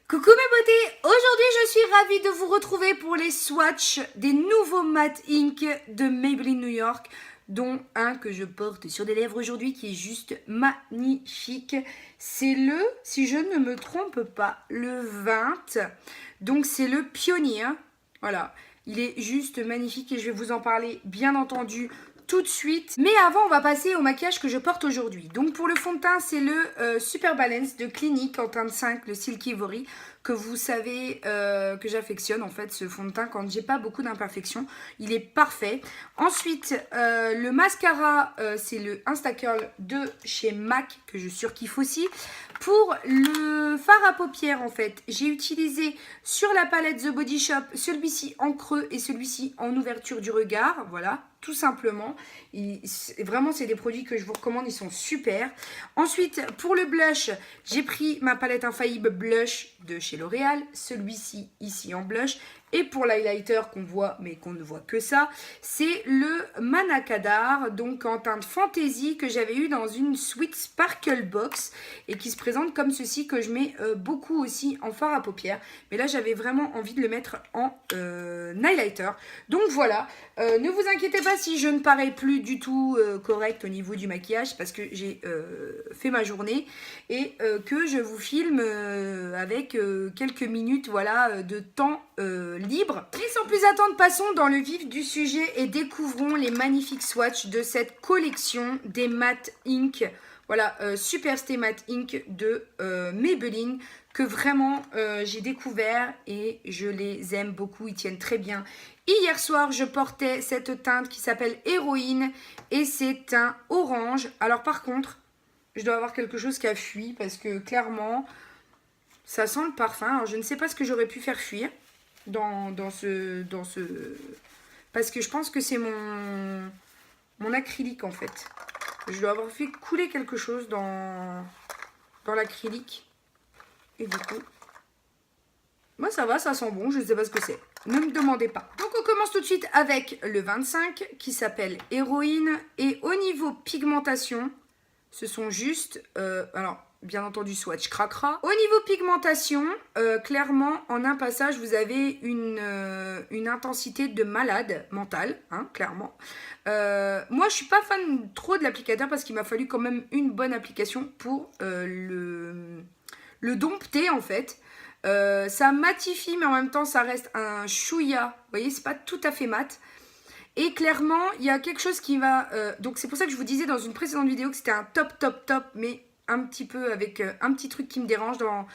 Coucou mes beautés, aujourd'hui je suis ravie de vous retrouver pour les swatchs des nouveaux matte ink de Maybelline New York, dont un que je porte sur des lèvres aujourd'hui qui est juste magnifique. C'est le, si je ne me trompe pas, le 20, donc c'est le Pionnier, voilà. Il est juste magnifique et je vais vous en parler bien entendu tout de suite. Mais avant, on va passer au maquillage que je porte aujourd'hui. Donc pour le fond de teint, c'est le Super Balance de Clinique en teinte 5, le Silky Ivory, que vous savez que j'affectionne en fait ce fond de teint quand j'ai pas beaucoup d'imperfections. Il est parfait. Ensuite, le mascara, c'est le Instacurl de chez MAC que je surkiffe aussi. Pour le fard à paupières, en fait, j'ai utilisé sur la palette The Body Shop celui-ci en creux et celui-ci en ouverture du regard. Voilà, tout simplement. Vraiment, c'est des produits que je vous recommande, ils sont super. Ensuite, pour le blush, j'ai pris ma palette Infaillible Blush de chez L'Oréal. Celui-ci, ici en blush. Et pour l'highlighter qu'on voit, mais qu'on ne voit que ça, c'est le Manakadar, donc en teinte Fantasy, que j'avais eu dans une Sweet Sparkle Box et qui se présente comme ceci, que je mets beaucoup aussi en fard à paupières. Mais là, j'avais vraiment envie de le mettre en highlighter. Donc voilà, ne vous inquiétez pas si je ne parais plus du tout correcte au niveau du maquillage, parce que j'ai fait ma journée et que je vous filme avec quelques minutes voilà, de temps libre. Et sans plus attendre, passons dans le vif du sujet et découvrons les magnifiques swatchs de cette collection des matte ink. Voilà, Super Stay Matte Ink de Maybelline, que vraiment j'ai découvert et je les aime beaucoup, ils tiennent très bien. Hier soir, je portais cette teinte qui s'appelle Héroïne et c'est un orange. Alors par contre, je dois avoir quelque chose qui a fui parce que clairement, ça sent le parfum. Alors je ne sais pas ce que j'aurais pu faire fuir dans ce... Parce que je pense que c'est mon acrylique en fait. Je dois avoir fait couler quelque chose dans l'acrylique. Et du coup, moi ça va, ça sent bon, je ne sais pas ce que c'est. Ne me demandez pas. Donc on commence tout de suite avec le 25 qui s'appelle Héroïne. Et au niveau pigmentation, ce sont juste... alors, bien entendu, swatch cracra. Au niveau pigmentation, clairement, en un passage, vous avez une intensité de malade mentale, hein, clairement. Moi, je suis pas fan trop de l'applicateur parce qu'il m'a fallu quand même une bonne application pour le dompter, en fait. Ça matifie, mais en même temps, ça reste un chouïa. Vous voyez, c'est pas tout à fait mat. Et clairement, il y a quelque chose qui va... donc, c'est pour ça que je vous disais dans une précédente vidéo que c'était un top, mais un petit peu avec un petit truc qui me dérange dans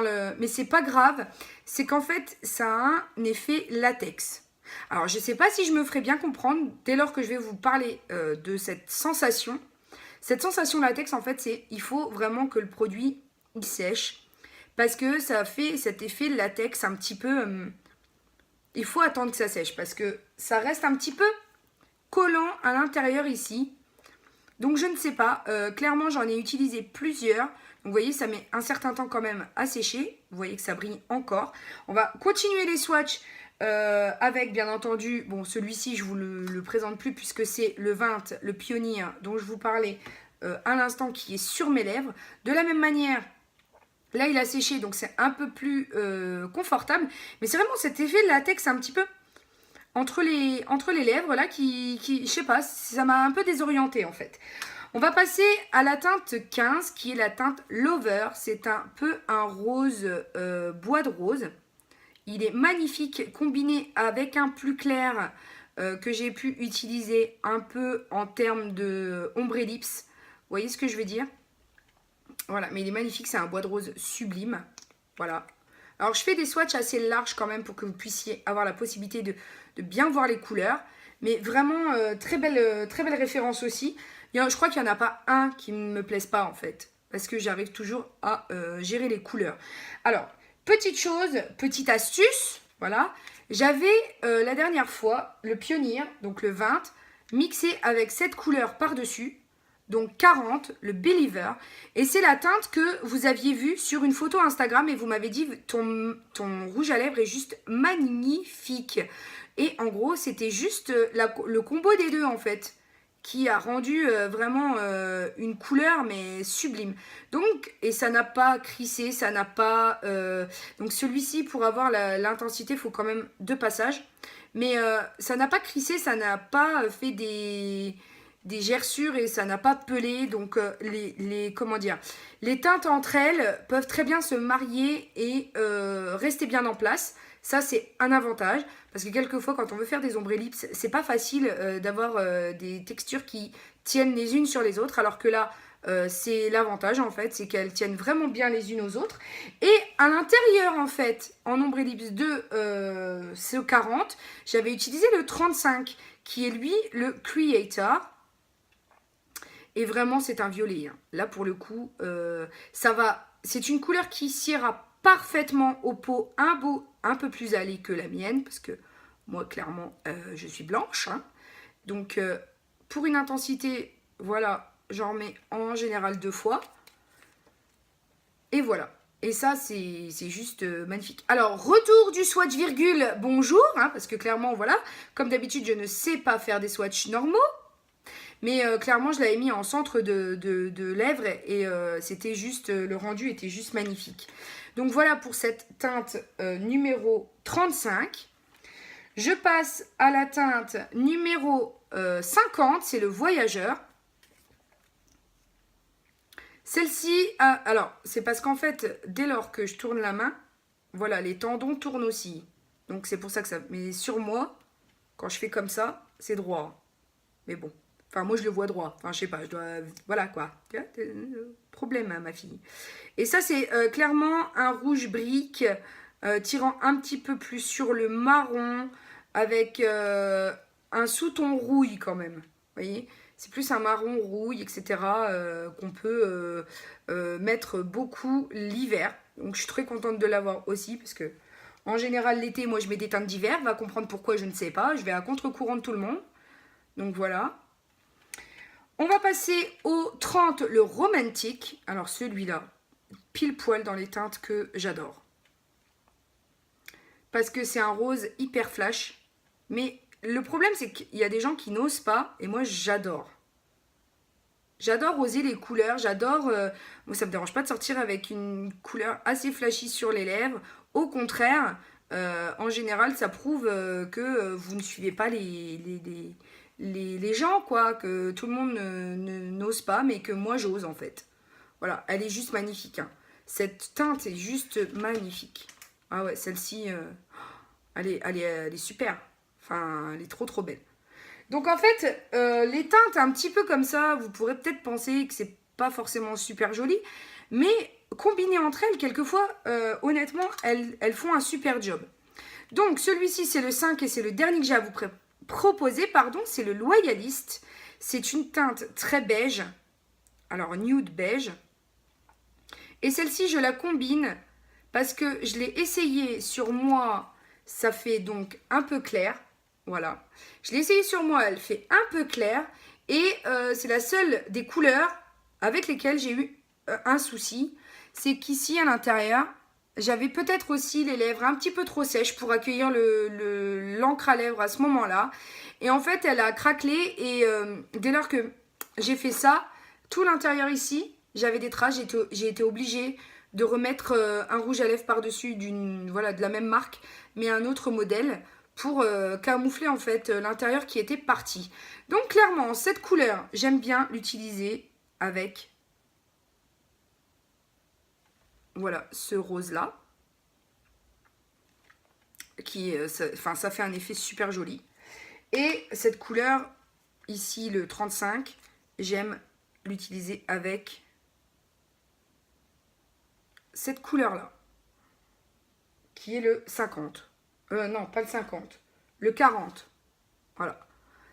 le... Mais c'est pas grave. C'est qu'en fait, ça a un effet latex. Alors, je sais pas si je me ferai bien comprendre dès lors que je vais vous parler de cette sensation. Cette sensation latex, en fait, c'est... Il faut vraiment que le produit, il sèche. Parce que ça fait cet effet latex un petit peu... il faut attendre que ça sèche parce que ça reste un petit peu collant à l'intérieur ici. Donc je ne sais pas. Clairement, j'en ai utilisé plusieurs. Donc vous voyez, ça met un certain temps quand même à sécher. Vous voyez que ça brille encore. On va continuer les swatchs avec, bien entendu, bon, celui-ci, je ne vous le présente plus puisque c'est le 20, le Pionnier dont je vous parlais à l'instant qui est sur mes lèvres. De la même manière... Là, il a séché, donc c'est un peu plus confortable. Mais c'est vraiment cet effet de latex un petit peu entre les lèvres, là, je sais pas, ça m'a un peu désorientée, en fait. On va passer à la teinte 15, qui est la teinte Lover. C'est un peu un rose, bois de rose. Il est magnifique, combiné avec un plus clair que j'ai pu utiliser un peu en termes de ombre ellipse. Vous voyez ce que je veux dire ? Voilà, mais il est magnifique, c'est un bois de rose sublime. Voilà. Alors, je fais des swatchs assez larges quand même pour que vous puissiez avoir la possibilité de bien voir les couleurs. Mais vraiment, très belle référence aussi. Je crois qu'il n'y en a pas un qui ne me plaise pas en fait. Parce que j'arrive toujours à gérer les couleurs. Alors, petite chose, petite astuce. Voilà. J'avais la dernière fois le Pionnier, donc le 20, mixé avec cette couleur par-dessus. Donc 40, le Believer. Et c'est la teinte que vous aviez vue sur une photo Instagram et vous m'avez dit ton rouge à lèvres est juste magnifique. Et en gros, c'était juste le combo des deux en fait qui a rendu vraiment une couleur mais sublime. Donc, et ça n'a pas crissé, ça n'a pas... donc celui-ci, pour avoir l'intensité, il faut quand même 2 passages. Mais ça n'a pas crissé, ça n'a pas fait des gerçures et ça n'a pas pelé. Donc comment dire, les teintes entre elles peuvent très bien se marier et rester bien en place. Ça, c'est un avantage. Parce que quelquefois, quand on veut faire des ombres ellipses, c'est pas facile d'avoir des textures qui tiennent les unes sur les autres. Alors que là, c'est l'avantage en fait, c'est qu'elles tiennent vraiment bien les unes aux autres. Et à l'intérieur en fait, en ombre ellipse de ce 40, j'avais utilisé le 35 qui est lui le Creator. Et vraiment c'est un violet. Hein. Là pour le coup, ça va. C'est une couleur qui s'ira parfaitement aux peaux un peu plus allées que la mienne, parce que moi clairement je suis blanche. Hein. Donc pour une intensité, voilà. J'en mets en général 2 fois. Et voilà. Et ça, c'est juste magnifique. Alors, retour du swatch virgule, bonjour. Hein, parce que clairement, voilà. Comme d'habitude, je ne sais pas faire des swatchs normaux. Mais clairement, je l'avais mis en centre de lèvres. Et c'était juste, le rendu était juste magnifique. Donc voilà pour cette teinte numéro 35. Je passe à la teinte numéro 50. C'est le Voyageur. Celle-ci, alors, c'est parce qu'en fait, dès lors que je tourne la main, voilà, les tendons tournent aussi. Donc, c'est pour ça que ça... Mais sur moi, quand je fais comme ça, c'est droit. Mais bon, enfin, moi, je le vois droit. Enfin, je sais pas, je dois... Voilà, quoi. Problème, hein, ma fille. Et ça, c'est clairement un rouge brique, tirant un petit peu plus sur le marron, avec un sous-ton rouille, quand même. Vous voyez ? C'est plus un marron rouille, etc. Qu'on peut mettre beaucoup l'hiver. Donc je suis très contente de l'avoir aussi parce que en général l'été, moi je mets des teintes d'hiver. Va comprendre pourquoi, je ne sais pas. Je vais à contre-courant de tout le monde. Donc voilà. On va passer au 30, le romantique. Alors celui-là, pile poil dans les teintes que j'adore. Parce que c'est un rose hyper flash. Mais le problème, c'est qu'il y a des gens qui n'osent pas. Et moi, j'adore. J'adore oser les couleurs. J'adore... moi, ça ne me dérange pas de sortir avec une couleur assez flashy sur les lèvres. Au contraire, en général, ça prouve que vous ne suivez pas les gens, quoi. Que tout le monde n'ose pas, mais que moi, j'ose, en fait. Voilà, elle est juste magnifique. Hein. Cette teinte est juste magnifique. Ah ouais, celle-ci, elle est super. Enfin, elle est trop trop belle. Donc en fait, les teintes un petit peu comme ça, vous pourrez peut-être penser que c'est pas forcément super joli, mais combinées entre elles, quelquefois, honnêtement, elles font un super job. Donc celui-ci, c'est le 5 et c'est le dernier que j'ai à vous proposer, pardon, c'est le Loyaliste. C'est une teinte très beige, alors nude beige. Et celle-ci, je la combine parce que je l'ai essayée sur moi, ça fait donc un peu clair. Voilà. Je l'ai essayée sur moi, elle fait un peu clair. Et c'est la seule des couleurs avec lesquelles j'ai eu un souci. C'est qu'ici, à l'intérieur, j'avais peut-être aussi les lèvres un petit peu trop sèches pour accueillir l'encre à lèvres à ce moment-là. Et en fait, elle a craquelé. Et dès lors que j'ai fait ça, tout l'intérieur ici, j'avais des traces. J'ai été obligée de remettre un rouge à lèvres par-dessus de la même marque, mais un autre modèle pour camoufler en fait l'intérieur qui était parti. Donc clairement, cette couleur, j'aime bien l'utiliser avec voilà, ce rose-là. Ça fait un effet super joli. Et cette couleur, ici le 35, j'aime l'utiliser avec cette couleur-là, qui est le 50. Non, pas le 50, le 40. Voilà.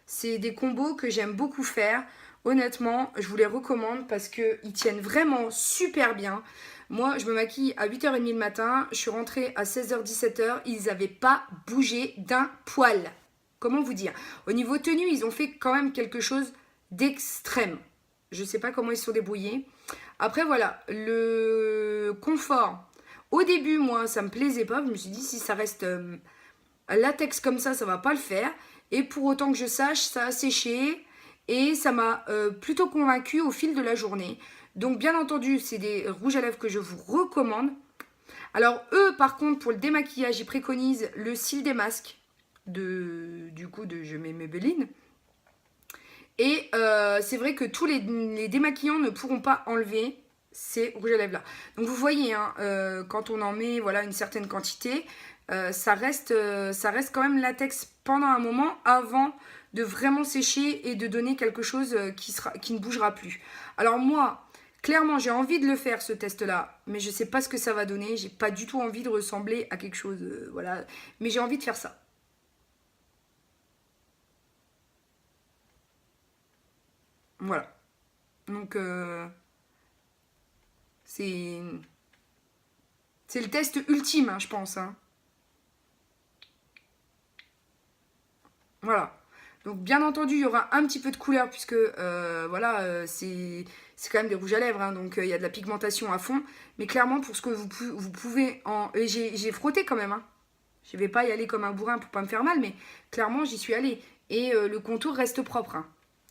C'est des combos que j'aime beaucoup faire. Honnêtement, je vous les recommande parce qu'ils tiennent vraiment super bien. Moi, je me maquille à 8h30 le matin. Je suis rentrée à 16h, 17h. Ils n'avaient pas bougé d'un poil. Comment vous dire? Au niveau tenue, ils ont fait quand même quelque chose d'extrême. Je ne sais pas comment ils se sont débrouillés. Après, voilà, le confort. Au début, moi, ça me plaisait pas. Je me suis dit, si ça reste latex comme ça va pas le faire. Et pour autant que je sache, ça a séché. et ça m'a plutôt convaincue au fil de la journée. Donc bien entendu, c'est des rouges à lèvres que je vous recommande. Alors eux, par contre, pour le démaquillage, ils préconisent le cils des masques du coup de Je mets Maybelline. Et c'est vrai que tous les démaquillants ne pourront pas enlever ces rouges à lèvres là. Donc vous voyez, hein, quand on en met voilà, une certaine quantité, ça reste quand même latex pendant un moment avant de vraiment sécher et de donner quelque chose qui ne bougera plus. Alors moi, clairement, j'ai envie de le faire ce test-là, mais je ne sais pas ce que ça va donner. J'ai pas du tout envie de ressembler à quelque chose, voilà. Mais j'ai envie de faire ça. Voilà. Donc, c'est le test ultime, hein, je pense. Hein. Voilà. Donc, bien entendu, il y aura un petit peu de couleur, puisque, voilà, c'est quand même des rouges à lèvres, hein, donc il y a de la pigmentation à fond. Mais clairement, pour ce que vous pouvez en... J'ai frotté quand même, hein. Je vais pas y aller comme un bourrin pour pas me faire mal, mais clairement, j'y suis allée. Et le contour reste propre, hein.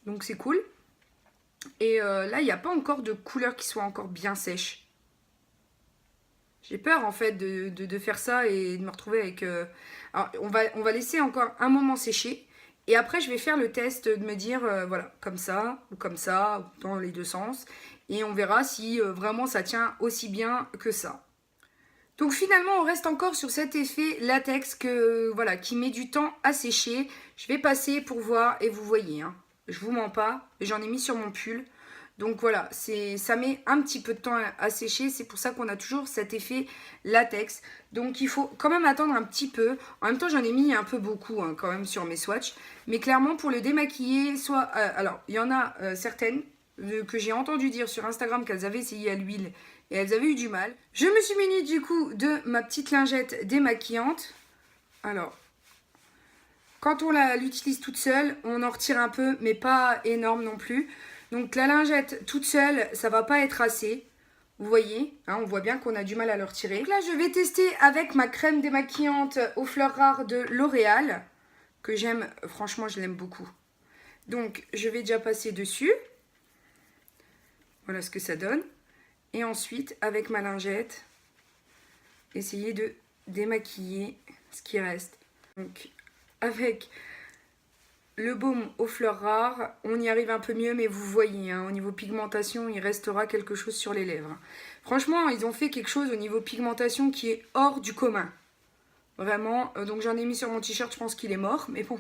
Donc, c'est cool. Et là, il n'y a pas encore de couleur qui soit encore bien sèche. J'ai peur en fait de faire ça et de me retrouver avec... Alors, on va laisser encore un moment sécher. Et après, je vais faire le test de me dire, voilà, comme ça, ou dans les deux sens. Et on verra si vraiment ça tient aussi bien que ça. Donc finalement, on reste encore sur cet effet latex voilà, qui met du temps à sécher. Je vais passer pour voir et vous voyez, hein. Je vous mens pas, j'en ai mis sur mon pull. Donc voilà, ça met un petit peu de temps à sécher. C'est pour ça qu'on a toujours cet effet latex. Donc il faut quand même attendre un petit peu. En même temps, j'en ai mis un peu beaucoup, hein, quand même sur mes swatchs. Mais clairement, pour le démaquiller, alors, il y en a certaines que j'ai entendu dire sur Instagram qu'elles avaient essayé à l'huile et elles avaient eu du mal. Je me suis munie du coup de ma petite lingette démaquillante. Alors, quand on l'utilise toute seule, on en retire un peu, mais pas énorme non plus. Donc la lingette toute seule, ça va pas être assez. Vous voyez, hein, on voit bien qu'on a du mal à le retirer. Donc là, je vais tester avec ma crème démaquillante aux fleurs rares de L'Oréal, que j'aime, franchement, je l'aime beaucoup. Donc, je vais déjà passer dessus. Voilà ce que ça donne. Et ensuite, avec ma lingette, essayer de démaquiller ce qui reste. Donc, avec le baume aux fleurs rares, on y arrive un peu mieux, mais vous voyez, hein, au niveau pigmentation, il restera quelque chose sur les lèvres. Franchement, ils ont fait quelque chose au niveau pigmentation qui est hors du commun. Vraiment, donc j'en ai mis sur mon t-shirt, je pense qu'il est mort, mais bon,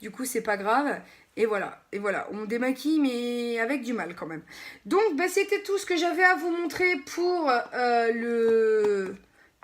du coup, c'est pas grave. Et voilà, on démaquille, mais avec du mal quand même. Donc, bah, c'était tout ce que j'avais à vous montrer pour le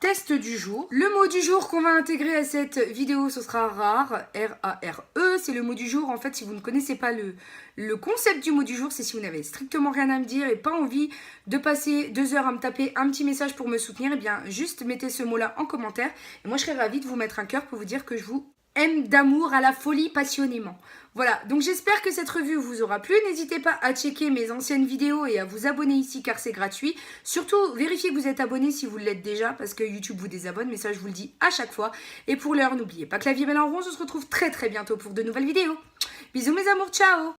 test du jour. Le mot du jour qu'on va intégrer à cette vidéo, ce sera rare, R-A-R-E. C'est le mot du jour. En fait, si vous ne connaissez pas le concept du mot du jour, c'est si vous n'avez strictement rien à me dire et pas envie de passer 2 heures à me taper un petit message pour me soutenir, eh bien, juste mettez ce mot-là en commentaire. Et moi, je serais ravie de vous mettre un cœur pour vous dire que je vous aime d'amour à la folie passionnément. Voilà, donc j'espère que cette revue vous aura plu. N'hésitez pas à checker mes anciennes vidéos et à vous abonner ici car c'est gratuit. Surtout, vérifiez que vous êtes abonné si vous l'êtes déjà parce que YouTube vous désabonne, mais ça je vous le dis à chaque fois. Et pour l'heure, n'oubliez pas que la vie est belle en rond, on se retrouve très très bientôt pour de nouvelles vidéos. Bisous mes amours, ciao!